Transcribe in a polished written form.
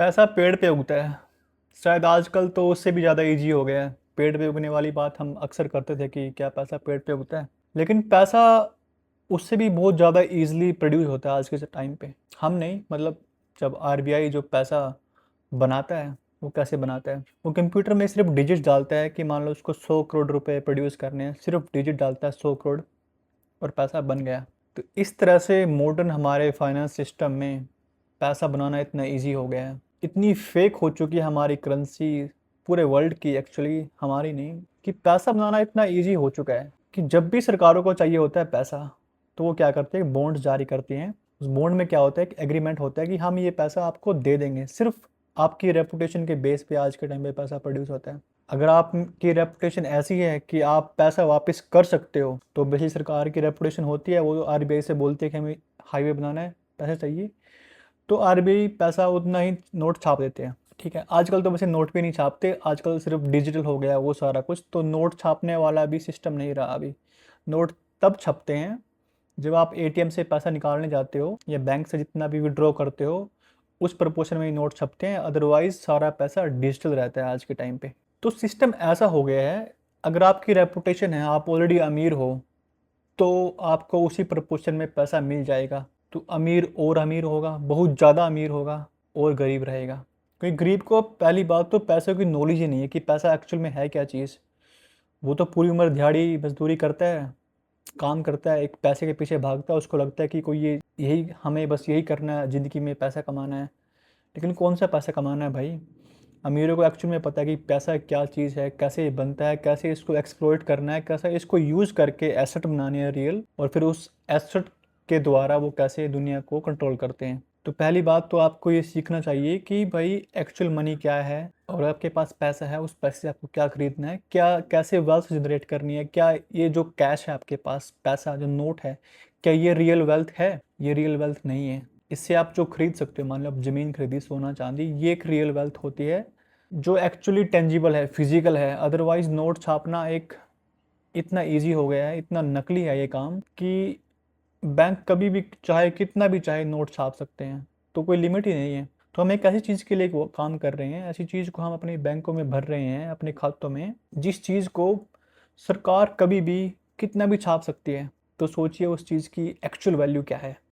पैसा पेड़ पे उगता है। शायद आजकल तो उससे भी ज़्यादा इजी हो गया है। पेड़ पे उगने वाली बात हम अक्सर करते थे कि क्या पैसा पेड़ पे उगता है, लेकिन पैसा उससे भी बहुत ज़्यादा इजीली प्रोड्यूस होता है आज के टाइम पे। हम नहीं, मतलब जब आरबीआई जो पैसा बनाता है वो कैसे बनाता है, वो कंप्यूटर में सिर्फ डिजिट डालता है कि मान लो उसको 100 करोड़ रुपए प्रोड्यूस करने हैं, सिर्फ डिजिट डालता है 100 करोड़ और पैसा बन गया। तो इस तरह से मॉडर्न हमारे फाइनेंस सिस्टम में पैसा बनाना इतना इजी हो गया है। इतनी फेक हो चुकी है हमारी करेंसी पूरे वर्ल्ड की, एक्चुअली हमारी नहीं, कि पैसा बनाना इतना इजी हो चुका है कि जब भी सरकारों को चाहिए होता है पैसा तो वो क्या करते हैं, बॉन्ड्स जारी करती हैं। उस बॉन्ड में क्या होता है, एक एग्रीमेंट होता है कि हम ये पैसा आपको दे देंगे। सिर्फ आपकी रेपुटेशन के बेस पे आज के टाइम पे पैसा प्रोड्यूस होता है। अगर आपकी रेपुटेशन ऐसी है कि आप पैसा वापस कर सकते हो तो वैसे सरकार की रेपुटेशन होती है, वो आरबीआई से बोलती है कि हमें हाईवे बनाना है, पैसा चाहिए, तो आरबीआई पैसा उतना ही नोट छाप देते हैं। ठीक है, आजकल तो वैसे नोट भी नहीं छापते, आजकल सिर्फ डिजिटल हो गया वो सारा कुछ, तो नोट छापने वाला भी सिस्टम नहीं रहा अभी। नोट तब छपते हैं जब आप एटीएम से पैसा निकालने जाते हो या बैंक से जितना भी विड्रॉ करते हो उस प्रपोर्शन में ही नोट छपते हैं, अदरवाइज सारा पैसा डिजिटल रहता है आज के टाइम पे। तो सिस्टम ऐसा हो गया है, अगर आपकी रेपुटेशन है, आप ऑलरेडी अमीर हो, तो आपको उसी प्रपोर्शन में पैसा मिल जाएगा। तो अमीर और अमीर होगा, बहुत ज़्यादा अमीर होगा, और गरीब रहेगा। क्योंकि गरीब को पहली बात तो पैसे की नॉलेज ही नहीं है कि पैसा एक्चुअल में है क्या चीज़। वो तो पूरी उम्र दिहाड़ी मजदूरी करता है, काम करता है, एक पैसे के पीछे भागता है, उसको लगता है कि कोई ये यही हमें बस यही करना है ज़िंदगी में, पैसा कमाना है। लेकिन कौन सा पैसा कमाना है भाई? अमीरों को एक्चुअल में पता है कि पैसा क्या चीज़ है, कैसे ये बनता है, कैसे इसको एक्सप्लॉइट करना है, कैसे इसको यूज़ करके एसेट बनाने हैं रियल, और फिर उस एसेट के द्वारा वो कैसे दुनिया को कंट्रोल करते हैं। तो पहली बात तो आपको ये सीखना चाहिए कि भाई एक्चुअल मनी क्या है, और आपके पास पैसा है उस पैसे से आपको क्या खरीदना है, क्या कैसे वेल्थ जनरेट करनी है, क्या ये जो कैश है आपके पास, पैसा जो नोट है, क्या ये रियल वेल्थ है? ये रियल वेल्थ नहीं है। इससे आप जो खरीद सकते हो, मान लो आप ज़मीन खरीदी, सोना चांदी, ये एक रियल वेल्थ होती है जो एक्चुअली टेंजिबल है, फिजिकल है। अदरवाइज नोट छापना एक इतना इजी हो गया है, इतना नकली है ये काम कि बैंक कभी भी चाहे कितना भी चाहे नोट छाप सकते हैं, तो कोई लिमिट ही नहीं है। तो हम एक ऐसी चीज़ के लिए वो काम कर रहे हैं, ऐसी चीज़ को हम अपने बैंकों में भर रहे हैं, अपने खातों में, जिस चीज़ को सरकार कभी भी कितना भी छाप सकती है। तो सोचिए उस चीज़ की एक्चुअल वैल्यू क्या है।